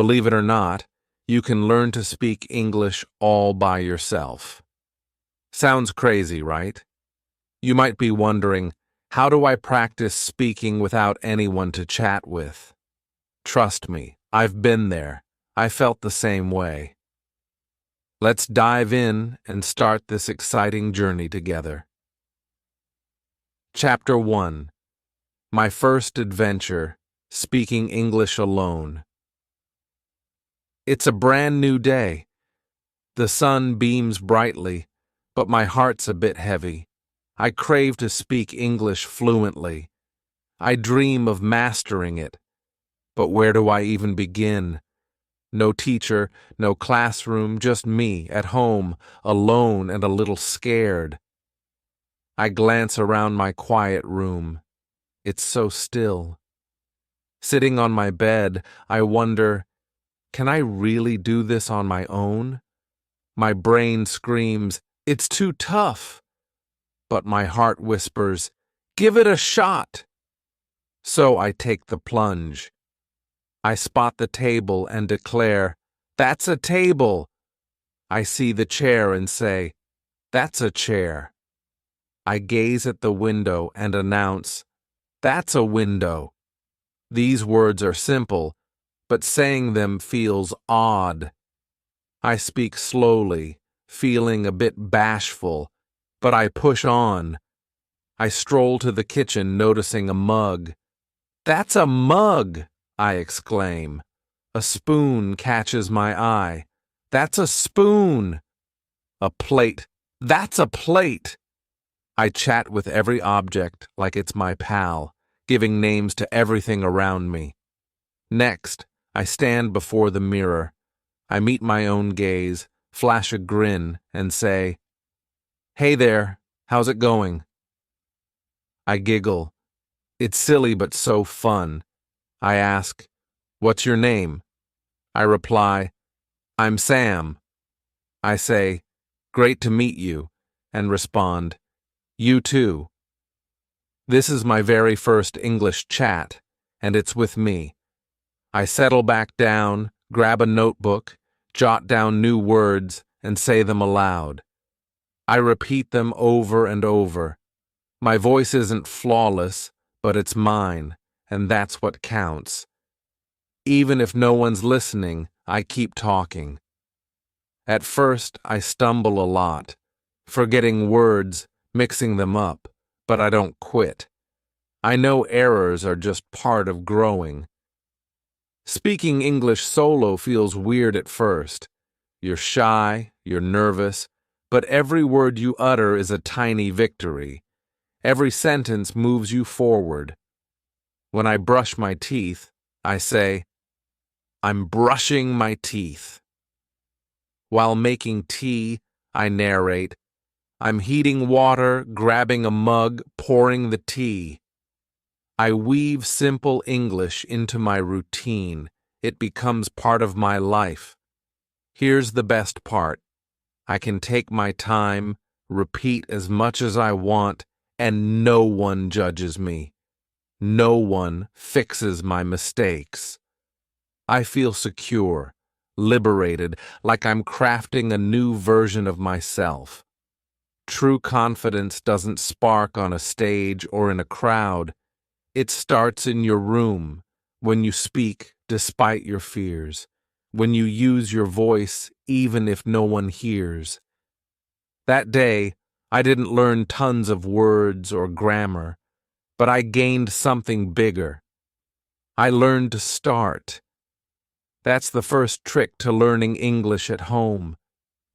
Believe it or not, you can learn to speak English all by yourself. Sounds crazy, right? You might be wondering, how do I practice speaking without anyone to chat with? Trust me, I've been there. I felt the same way. Let's dive in and start this exciting journey together. Chapter 1. My first adventure, speaking English alone. It's a brand new day. The sun beams brightly, but my heart's a bit heavy. I crave to speak English fluently. I dream of mastering it. But where do I even begin? No teacher, no classroom, just me at home, alone and a little scared. I glance around my quiet room. It's so still. Sitting on my bed, I wonder, can I really do this on my own? My brain screams, it's too tough. But my heart whispers, give it a shot. So I take the plunge. I spot the table and declare, that's a table. I see the chair and say, that's a chair. I gaze at the window and announce, that's a window. These words are simple, but saying them feels odd. I speak slowly, feeling a bit bashful, but I push on. I stroll to the kitchen, noticing a mug. That's a mug, I exclaim. A spoon catches my eye. That's a spoon. A plate. That's a plate. I chat with every object like it's my pal, giving names to everything around me. Next, I stand before the mirror. I meet my own gaze, flash a grin, and say, hey there, how's it going? I giggle. It's silly but so fun. I ask, what's your name? I reply, I'm Sam. I say, great to meet you, and respond, you too. This is my very first English chat, and it's with me. I settle back down, grab a notebook, jot down new words, and say them aloud. I repeat them over and over. My voice isn't flawless, but it's mine, and that's what counts. Even if no one's listening, I keep talking. At first, I stumble a lot, forgetting words, mixing them up, but I don't quit. I know errors are just part of growing. Speaking English solo feels weird at first. You're shy, you're nervous, but every word you utter is a tiny victory. Every sentence moves you forward. When I brush my teeth, I say, I'm brushing my teeth. While making tea, I narrate, I'm heating water, grabbing a mug, pouring the tea. I weave simple English into my routine. It becomes part of my life. Here's the best part. I can take my time, repeat as much as I want, and no one judges me. No one fixes my mistakes. I feel secure, liberated, like I'm crafting a new version of myself. True confidence doesn't spark on a stage or in a crowd. It starts in your room, when you speak despite your fears, when you use your voice even if no one hears. That day, I didn't learn tons of words or grammar, but I gained something bigger. I learned to start. That's the first trick to learning English at home.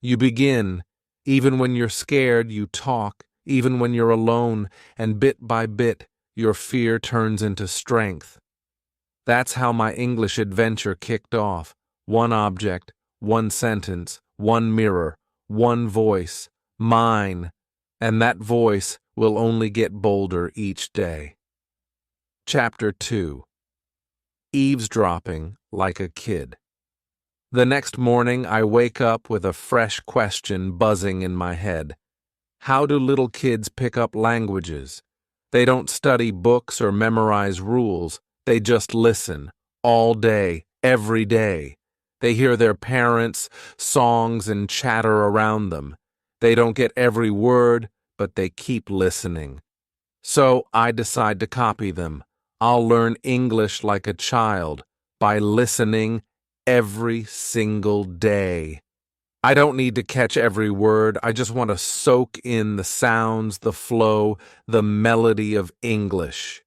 You begin. Even when you're scared, you talk. Even when you're alone, and bit by bit, your fear turns into strength. That's how my English adventure kicked off. One object, one sentence, one mirror, one voice, mine, and that voice will only get bolder each day. Chapter 2. Eavesdropping like a kid. The next morning, I wake up with a fresh question buzzing in my head. How do little kids pick up languages? They don't study books or memorize rules. They just listen, all day, every day. They hear their parents, songs, and chatter around them. They don't get every word, but they keep listening. So I decide to copy them. I'll learn English like a child by listening every single day. I don't need to catch every word. I just want to soak in the sounds, the flow, the melody of English.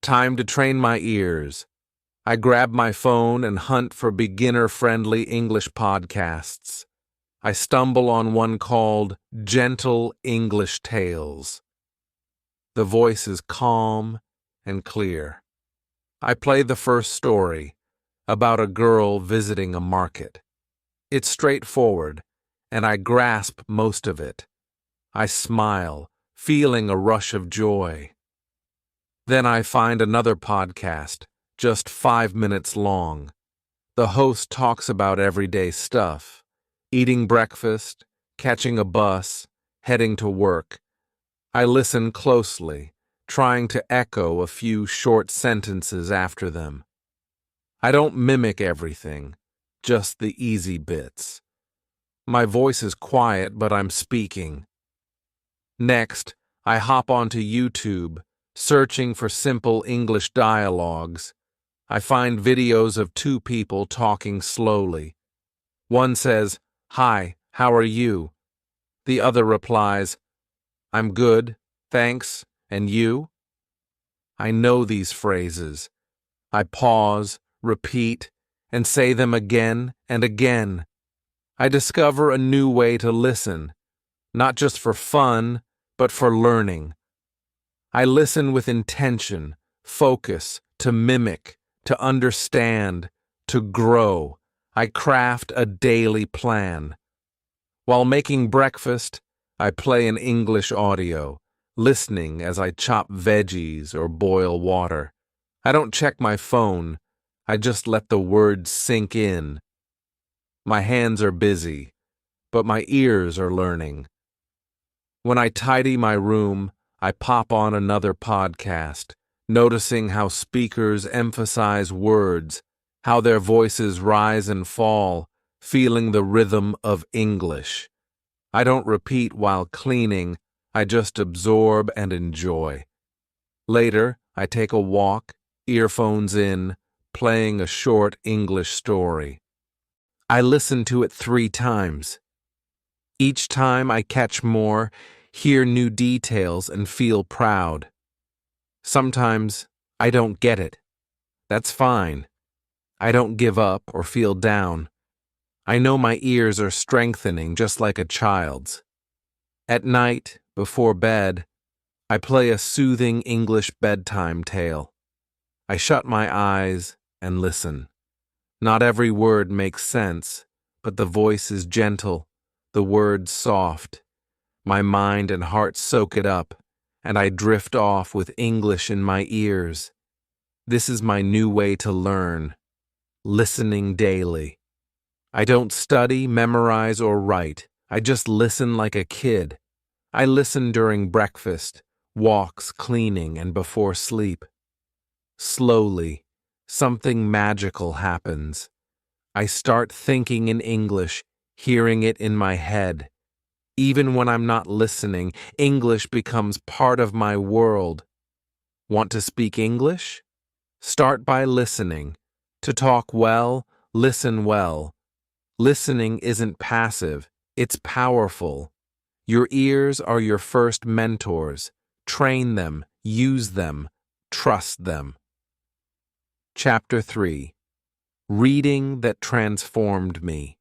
Time to train my ears. I grab my phone and hunt for beginner-friendly English podcasts. I stumble on one called Gentle English Tales. The voice is calm and clear. I play the first story about a girl visiting a market. It's straightforward, and I grasp most of it. I smile, feeling a rush of joy. Then I find another podcast, just 5 minutes long. The host talks about everyday stuff: eating breakfast, catching a bus, heading to work. I listen closely, trying to echo a few short sentences after them. I don't mimic everything, just the easy bits. My voice is quiet, but I'm speaking. Next, I hop onto YouTube, searching for simple English dialogues. I find videos of two people talking slowly. One says, "Hi, how are you?" The other replies, "I'm good, thanks, and you?" I know these phrases. I pause, repeat, and say them again and again. I discover a new way to listen, not just for fun, but for learning. I listen with intention, focus, to mimic, to understand, to grow. I craft a daily plan. While making breakfast, I play an English audio, listening as I chop veggies or boil water. I don't check my phone. I just let the words sink in. My hands are busy, but my ears are learning. When I tidy my room, I pop on another podcast, noticing how speakers emphasize words, how their voices rise and fall, feeling the rhythm of English. I don't repeat while cleaning, I just absorb and enjoy. Later, I take a walk, earphones in, playing a short English story. I listen to it 3 times. Each time I catch more, hear new details, and feel proud. Sometimes I don't get it. That's fine. I don't give up or feel down. I know my ears are strengthening just like a child's. At night, before bed, I play a soothing English bedtime tale. I shut my eyes and listen. Not every word makes sense, but the voice is gentle, the words soft. My mind and heart soak it up, and I drift off with English in my ears. This is my new way to learn, listening daily. I don't study, memorize, or write. I just listen like a kid. I listen during breakfast, walks, cleaning, and before sleep. Slowly, something magical happens. I start thinking in English, hearing it in my head. Even when I'm not listening, English becomes part of my world. Want to speak English? Start by listening. To talk well, listen well. Listening isn't passive, it's powerful. Your ears are your first mentors. Train them, use them, trust them. Chapter 3. Reading that Transformed Me.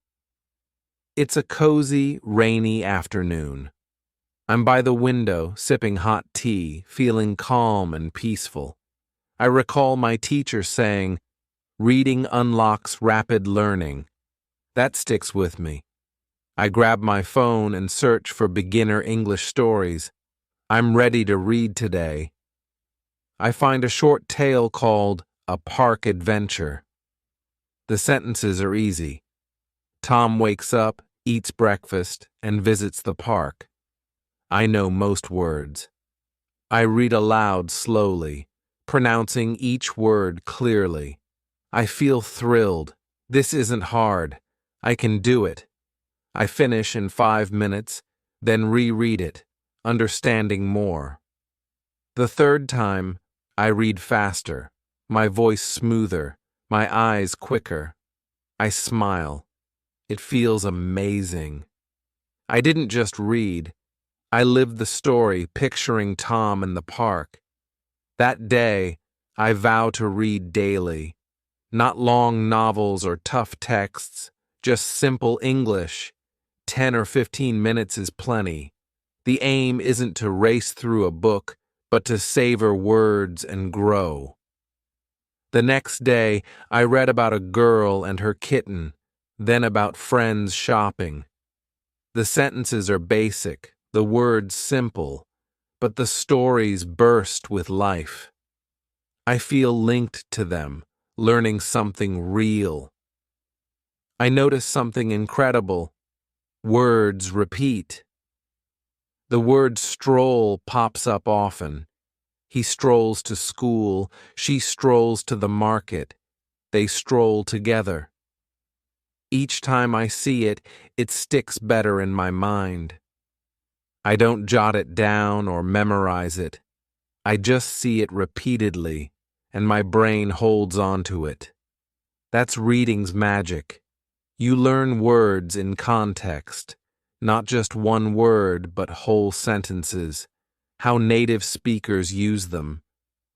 It's a cozy, rainy afternoon. I'm by the window, sipping hot tea, feeling calm and peaceful. I recall my teacher saying, "Reading unlocks rapid learning." That sticks with me. I grab my phone and search for beginner English stories. I'm ready to read today. I find a short tale called A Park Adventure. The sentences are easy. Tom wakes up, eats breakfast, and visits the park. I know most words. I read aloud slowly, pronouncing each word clearly. I feel thrilled. This isn't hard. I can do it. I finish in 5 minutes, then reread it, understanding more. The third time, I read faster, my voice smoother, my eyes quicker. I smile. It feels amazing. I didn't just read. I lived the story, picturing Tom in the park. That day, I vow to read daily. Not long novels or tough texts, just simple English. 10 or 15 minutes is plenty. The aim isn't to race through a book, but to savor words and grow. The next day, I read about a girl and her kitten, then about friends shopping. The sentences are basic, the words simple, but the stories burst with life. I feel linked to them, learning something real. I notice something incredible. Words repeat. The word stroll pops up often. He strolls to school, she strolls to the market. They stroll together. Each time I see it, it sticks better in my mind. I don't jot it down or memorize it. I just see it repeatedly, and my brain holds on to it. That's reading's magic. You learn words in context, not just one word, but whole sentences. How native speakers use them,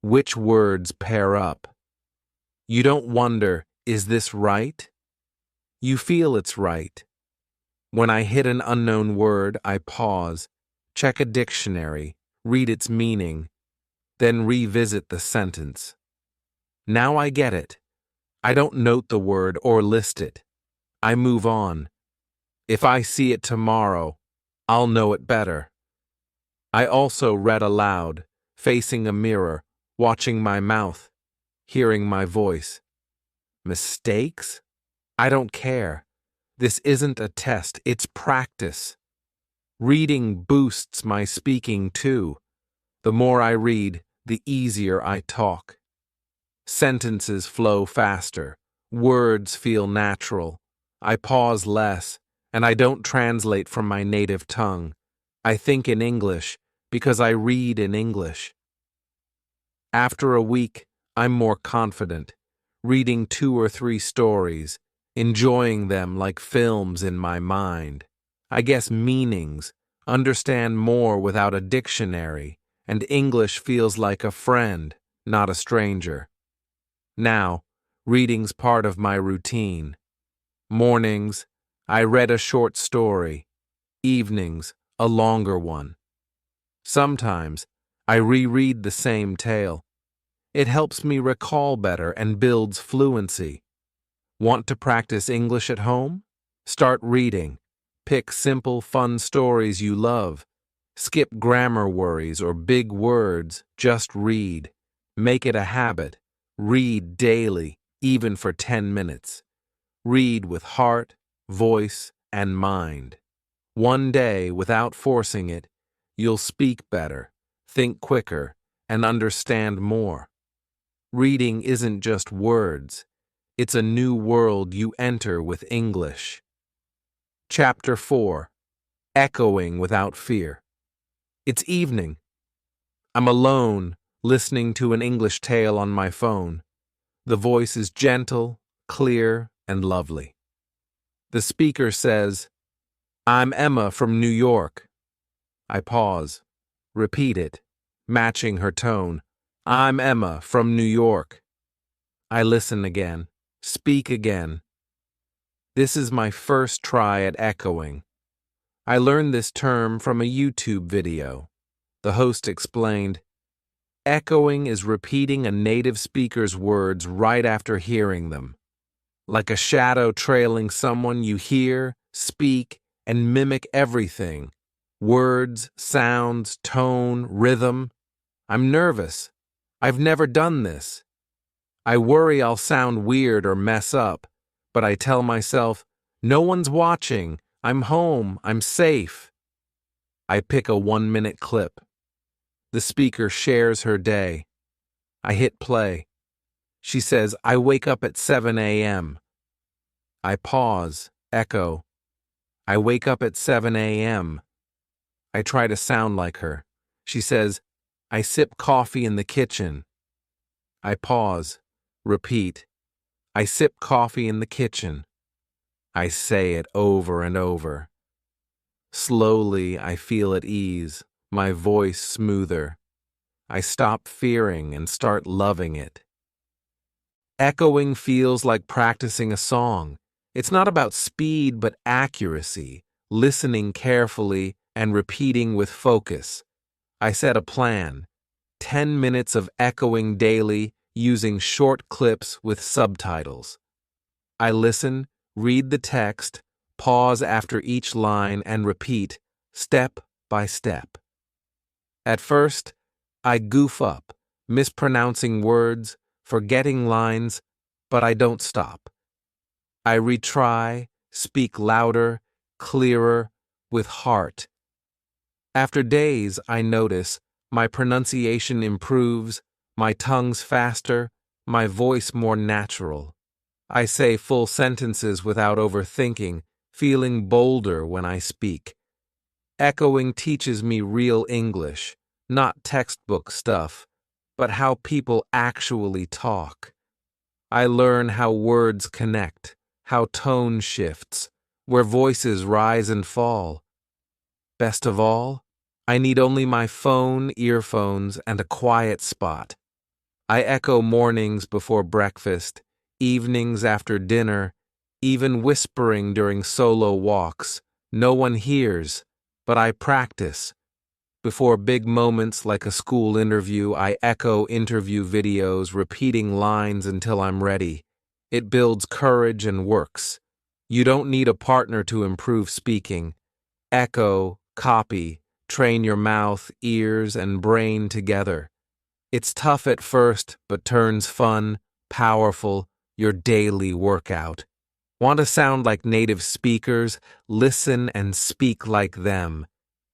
which words pair up. You don't wonder, is this right? You feel it's right. When I hit an unknown word, I pause, check a dictionary, read its meaning, then revisit the sentence. Now I get it. I don't note the word or list it. I move on. If I see it tomorrow, I'll know it better. I also read aloud, facing a mirror, watching my mouth, hearing my voice. Mistakes? I don't care. This isn't a test, it's practice. Reading boosts my speaking too. The more I read, the easier I talk. Sentences flow faster. Words feel natural. I pause less, and I don't translate from my native tongue. I think in English because I read in English. After a week, I'm more confident, reading 2 or 3 stories, enjoying them like films in my mind. I guess meanings, understand more without a dictionary, and English feels like a friend, not a stranger. Now, reading's part of my routine. Mornings, I read a short story. Evenings, a longer one. Sometimes, I reread the same tale. It helps me recall better and builds fluency. Want to practice English at home? Start reading. Pick simple, fun stories you love. Skip grammar worries or big words, just read. Make it a habit. Read daily, even for 10 minutes. Read with heart, voice, and mind. One day, without forcing it, you'll speak better, think quicker, and understand more. Reading isn't just words. It's a new world you enter with English. Chapter 4. Echoing Without Fear. It's evening. I'm alone, listening to an English tale on my phone. The voice is gentle, clear, and lovely. The speaker says, "I'm Emma from New York." I pause. Repeat it, matching her tone. "I'm Emma from New York." I listen again. Speak again. This is my first try at echoing. I learned this term from a YouTube video. The host explained, "Echoing is repeating a native speaker's words right after hearing them. Like a shadow trailing someone, you hear, speak, and mimic everything. Words, sounds, tone, rhythm. I'm nervous. I've never done this. I worry I'll sound weird or mess up, but I tell myself, no one's watching. I'm home. I'm safe." I pick a 1-minute clip. The speaker shares her day. I hit play. She says, I wake up at 7 a.m. I pause, echo. I wake up at 7 a.m. I try to sound like her. She says, I sip coffee in the kitchen. I pause, repeat. I sip coffee in the kitchen. I say it over and over. Slowly, I feel at ease, my voice smoother. I stop fearing and start loving it. Echoing feels like practicing a song. It's not about speed but accuracy, listening carefully and repeating with focus. I set a plan, 10 minutes of echoing daily using short clips with subtitles. I listen, read the text, pause after each line and repeat, step by step. At first, I goof up, mispronouncing words, forgetting lines, but I don't stop. I retry, speak louder, clearer, with heart. After days, I notice my pronunciation improves, my tongue's faster, my voice more natural. I say full sentences without overthinking, feeling bolder when I speak. Echoing teaches me real English, not textbook stuff, but how people actually talk. I learn how words connect, how tone shifts, where voices rise and fall. Best of all, I need only my phone, earphones, and a quiet spot. I echo mornings before breakfast, evenings after dinner, even whispering during solo walks. No one hears, but I practice. Before big moments like a school interview, I echo interview videos, repeating lines until I'm ready. It builds courage and works. You don't need a partner to improve speaking. Echo, copy, train your mouth, ears, and brain together. It's tough at first, but turns fun, powerful, your daily workout. Want to sound like native speakers? Listen and speak like them.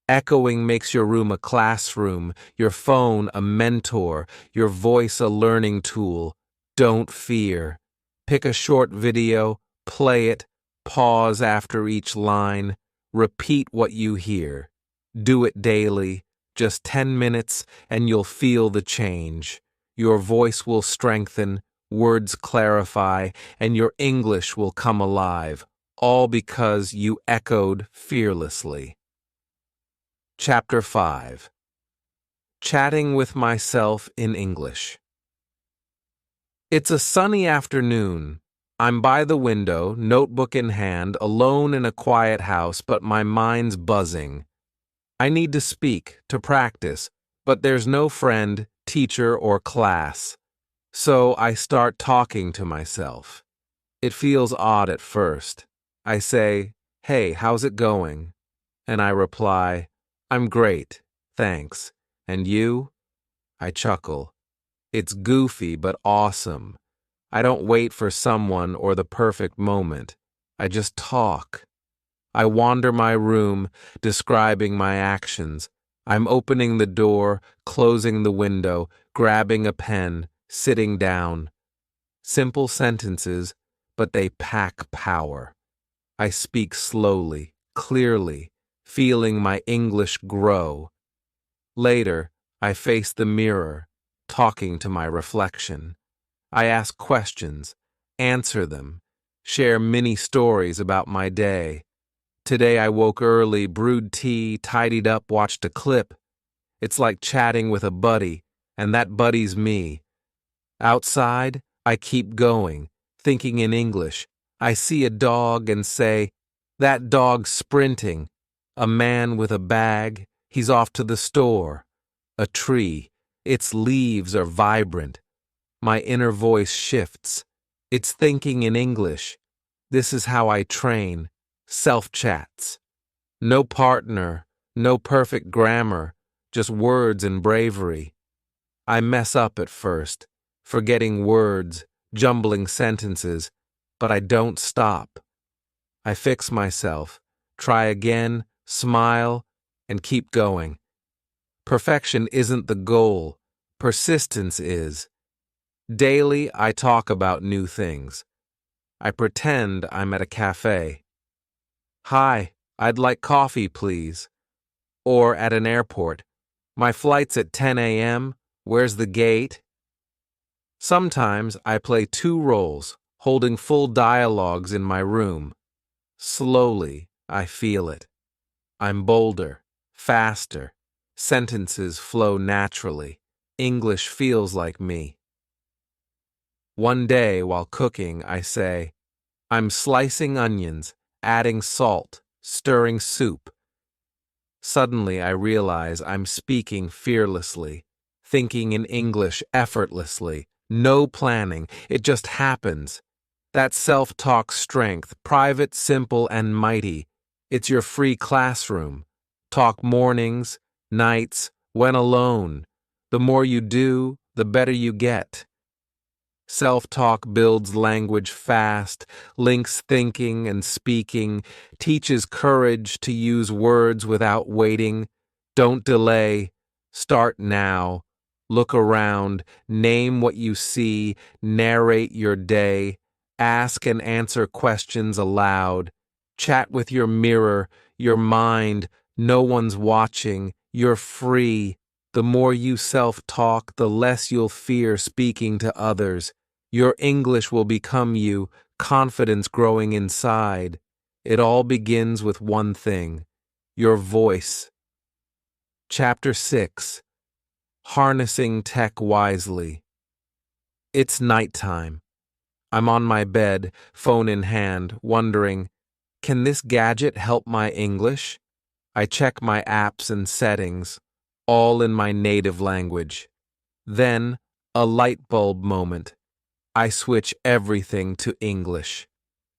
Echoing makes your room a classroom, your phone a mentor, your voice a learning tool. Don't fear. Pick a short video, play it, pause after each line, repeat what you hear. Do it daily, just 10 minutes, and you'll feel the change. Your voice will strengthen, words clarify, and your English will come alive, all because you echoed fearlessly. Chapter 5. Chatting with Myself in English. It's a sunny afternoon. I'm by the window, notebook in hand, alone in a quiet house, but my mind's buzzing. I need to speak, to practice, but there's no friend, teacher, or class. So I start talking to myself. It feels odd at first. I say, "Hey, how's it going?" And I reply, "I'm great, thanks. And you?" I chuckle. It's goofy but awesome. I don't wait for someone or the perfect moment. I just talk. I wander my room, describing my actions. I'm opening the door, closing the window, grabbing a pen, sitting down. Simple sentences, but they pack power. I speak slowly, clearly, feeling my English grow. Later, I face the mirror, talking to my reflection. I ask questions, answer them, share mini stories about my day. Today I woke early, brewed tea, tidied up, watched a clip. It's like chatting with a buddy, and that buddy's me. Outside, I keep going, thinking in English. I see a dog and say, "That dog's sprinting." A man with a bag, he's off to the store. A tree, its leaves are vibrant. My inner voice shifts. It's thinking in English. This is how I train. Self-chats. No partner, no perfect grammar, just words and bravery. I mess up at first, forgetting words, jumbling sentences, but I don't stop. I fix myself, try again, smile, and keep going. Perfection isn't the goal. Persistence is. Daily, I talk about new things. I pretend I'm at a cafe. Hi, I'd like coffee, please. Or at an airport. My flight's at 10 a.m. Where's the gate? Sometimes I play two roles, holding full dialogues in my room. Slowly, I feel it. I'm bolder, faster. Sentences flow naturally. English feels like me. One day, while cooking, I say, I'm slicing onions, adding salt, stirring soup. Suddenly, I realize I'm speaking fearlessly, thinking in English effortlessly. No planning, it just happens. That self-talk strength, private, simple, and mighty. It's your free classroom. Talk mornings, nights, when alone. The more you do, the better you get. Self-talk builds language fast, links thinking and speaking, teaches courage to use words without waiting. Don't delay. Start now. Look around. Name what you see. Narrate your day. Ask and answer questions aloud. Chat with your mirror, your mind. No one's watching. You're free. The more you self-talk, the less you'll fear speaking to others. Your English will become you, confidence growing inside. It all begins with one thing, your voice. Chapter 6. Harnessing Tech Wisely. It's nighttime. I'm on my bed, phone in hand, wondering, can this gadget help my English? I check my apps and settings, all in my native language. Then, a light bulb moment. I switch everything to English.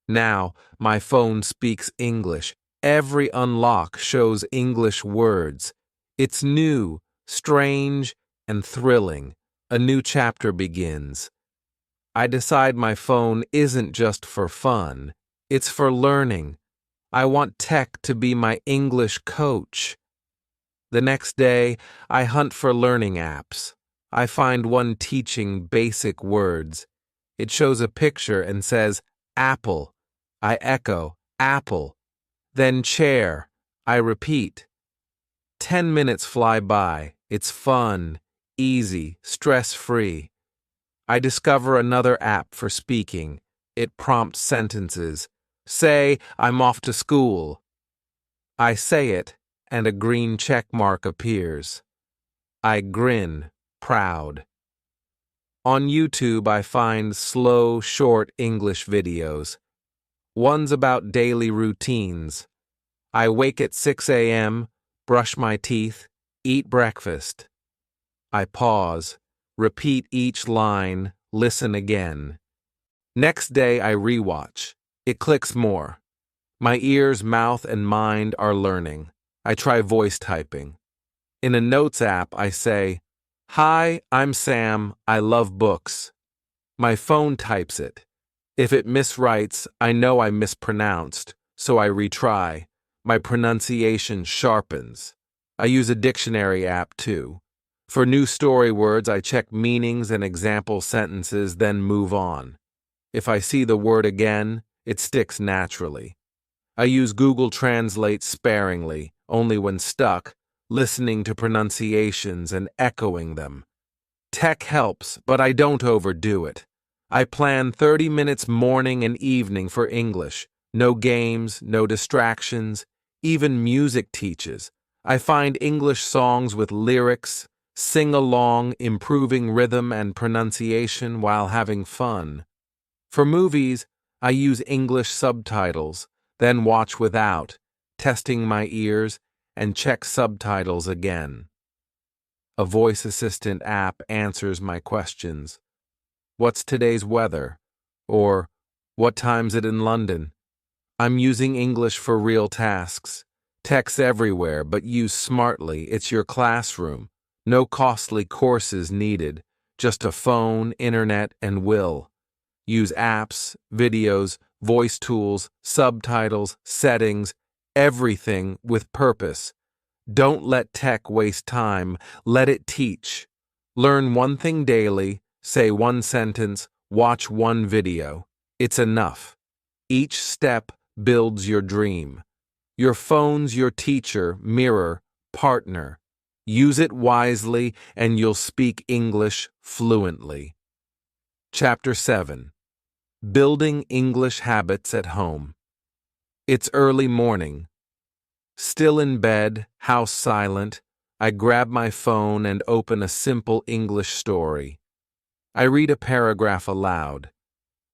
Now, my phone speaks English. Every unlock shows English words. It's new, strange, and thrilling. A new chapter begins. I decide my phone isn't just for fun. It's for learning. I want tech to be my English coach. The next day, I hunt for learning apps. I find one teaching basic words. It shows a picture and says, apple. I echo, apple. Then chair. I repeat. 10 minutes fly by. It's fun, easy, stress-free. I discover another app for speaking. It prompts sentences. Say, I'm off to school. I say it, and a green check mark appears. I grin, proud. On YouTube, I find slow, short English videos. One's about daily routines. I wake at 6 a.m., brush my teeth, eat breakfast. I pause, repeat each line, listen again. Next day, I rewatch. It clicks more. My ears, mouth, and mind are learning. I try voice typing. In a notes app, I say, Hi, I'm Sam. I love books. My phone types it. If it miswrites, I know I mispronounced, so I retry. My pronunciation sharpens. I use a dictionary app too. For new story words, I check meanings and example sentences, then move on. If I see the word again, it sticks naturally. I use Google Translate sparingly, only when stuck, listening to pronunciations and echoing them. Tech helps, but I don't overdo it. I plan 30 minutes morning and evening for English. No games, no distractions, even music teaches. I find English songs with lyrics, sing along, improving rhythm and pronunciation while having fun. For movies, I use English subtitles, then watch without, testing my ears, and check subtitles again. A voice assistant app answers my questions. What's today's weather? Or, what time's it in London? I'm using English for real tasks. Tech's everywhere, but use smartly. It's your classroom. No costly courses needed, just a phone, internet, and will. Use apps, videos, voice tools, subtitles, settings, everything with purpose. Don't let tech waste time. Let it teach. Learn one thing daily, say one sentence, watch one video. It's enough. Each step builds your dream. Your phone's your teacher, mirror, partner. Use it wisely and you'll speak English fluently. Chapter 7. Building English Habits at Home. It's early morning. Still in bed, house silent, I grab my phone and open a simple English story. I read a paragraph aloud.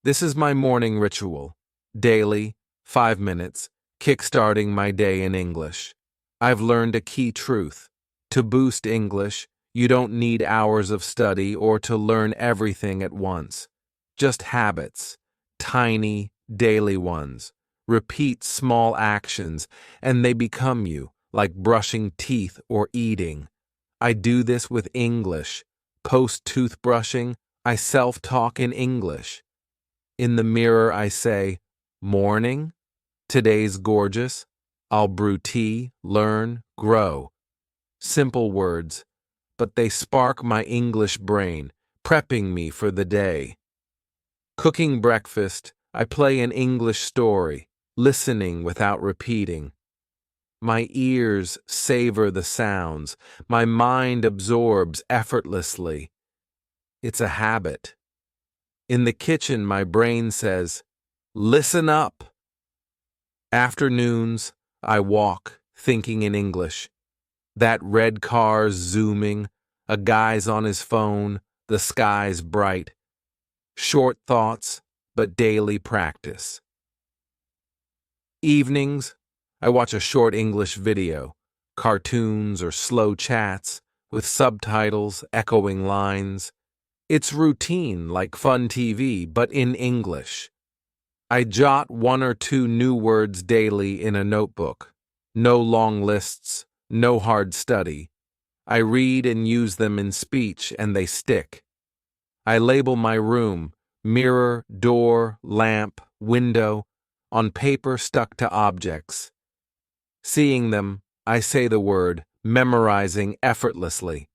This is my morning ritual. Daily, 5 minutes, kickstarting my day in English. I've learned a key truth. To boost English, you don't need hours of study or to learn everything at once. Just habits, tiny, daily ones. Repeat small actions, and they become you, like brushing teeth or eating. I do this with English. Post-toothbrushing, I self-talk in English. In the mirror, I say, "Morning? Today's gorgeous. I'll brew tea, learn, grow." Simple words, but they spark my English brain, prepping me for the day. Cooking breakfast, I play an English story, listening without repeating. My ears savor the sounds, my mind absorbs effortlessly. It's a habit. In the kitchen, my brain says, "Listen up." Afternoons, I walk, thinking in English. That red car's zooming, a guy's on his phone, the sky's bright. Short thoughts, but daily practice. Evenings, I watch a short English video, cartoons or slow chats, with subtitles, echoing lines. It's routine, like fun TV, but in English. I jot 1 or 2 new words daily in a notebook. No long lists, no hard study. I read and use them in speech, and they stick. I label my room, mirror, door, lamp, window, on paper stuck to objects. Seeing them, I say the word, memorizing effortlessly.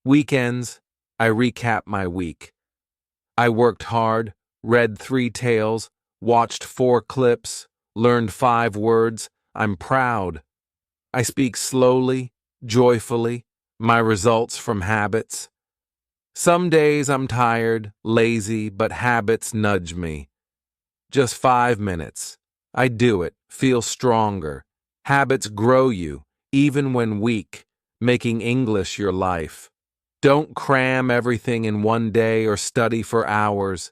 Weekends, I recap my week. I worked hard, read 3 tales, watched 4 clips, learned 5 words. I'm proud. I speak slowly, joyfully, my results from habits. Some days I'm tired, lazy, but habits nudge me. Just 5 minutes. I do it, feel stronger. Habits grow you, even when weak, making English your life. Don't cram everything in one day or study for hours.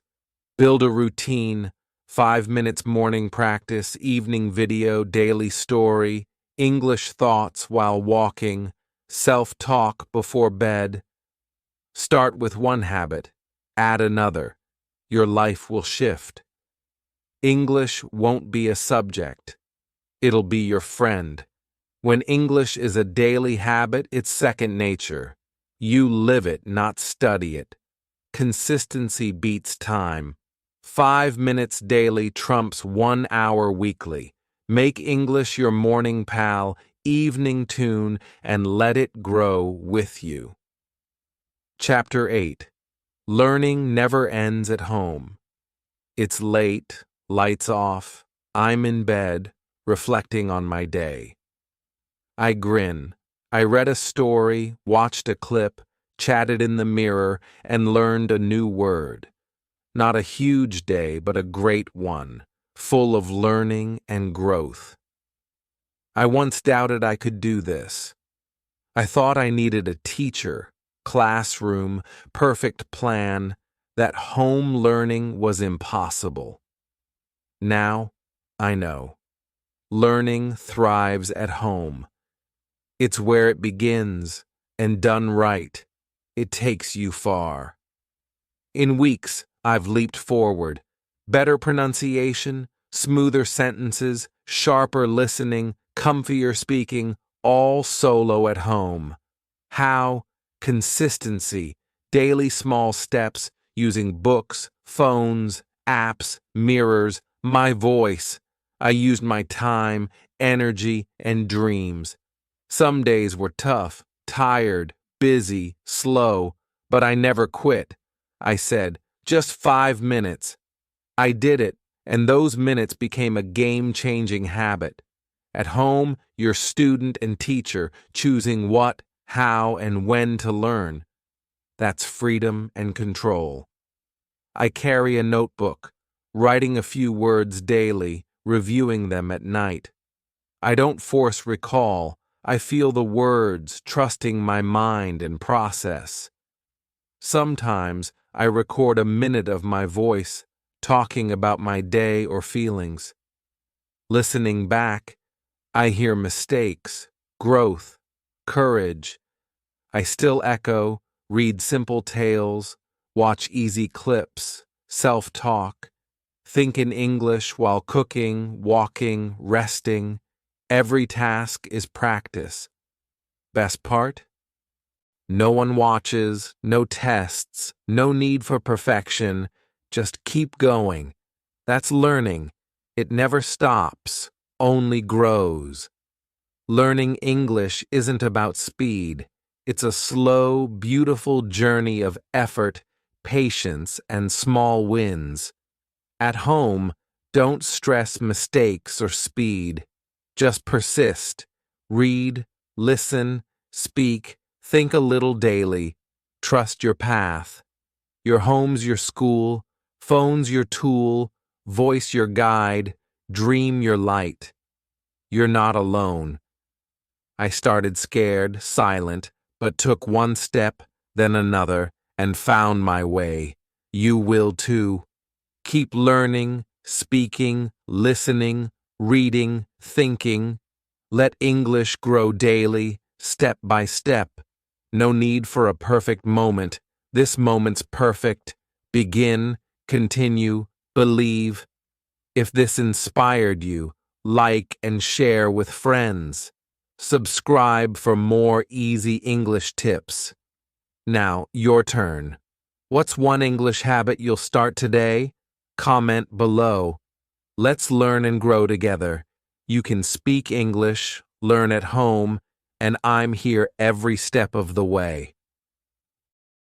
Build a routine, 5 minutes morning practice, evening video, daily story, English thoughts while walking, self-talk before bed. Start with one habit, add another. Your life will shift. English won't be a subject. It'll be your friend. When English is a daily habit, it's second nature. You live it, not study it. Consistency beats time. 5 minutes daily trumps 1 hour weekly. Make English your morning pal, evening tune, and let it grow with you. Chapter 8. Learning never ends at home. It's late, lights off, I'm in bed, reflecting on my day. I grin. I read a story, watched a clip, chatted in the mirror, and learned a new word. Not a huge day, but a great one, full of learning and growth. I once doubted I could do this. I thought I needed a teacher, classroom, perfect plan, that home learning was impossible. Now, I know. Learning thrives at home. It's where it begins, and done right, it takes you far. In weeks, I've leaped forward. Better pronunciation, smoother sentences, sharper listening, comfier speaking, all solo at home. How? Consistency, daily small steps, using books, phones, apps, mirrors, my voice. I used my time, energy, and dreams. Some days were tough, tired, busy, slow, But I never quit. I said, just 5 minutes. I did it, and those minutes became a game-changing habit. At home, you're student and teacher, choosing what, how, and when to learn. That's freedom and control. I carry a notebook, writing a few words daily, reviewing them at night. I don't force recall. I feel the words, trusting my mind and process. Sometimes I record a minute of my voice, talking about my day or feelings. Listening back, I hear mistakes, growth, courage. I still echo, read simple tales, watch easy clips, self-talk, think in English while cooking, walking, resting. Every task is practice. Best part? No one watches, no tests, no need for perfection. Just keep going. That's learning. It never stops, only grows. Learning English isn't about speed. It's a slow, beautiful journey of effort, patience, and small wins. At home, don't stress mistakes or speed. Just persist. Read, listen, speak, think a little daily. Trust your path. Your home's your school, phone's your tool, voice your guide, dream your light. You're not alone. I started scared, silent, but took one step, then another, and found my way. You will too. Keep learning, speaking, listening, reading, thinking. Let English grow daily, step by step. No need for a perfect moment. This moment's perfect. Begin, continue, believe. If this inspired you, like and share with friends. Subscribe for more easy English tips. Now, your turn. What's one English habit you'll start today? Comment below. Let's learn and grow together. You can speak English, learn at home, and I'm here every step of the way.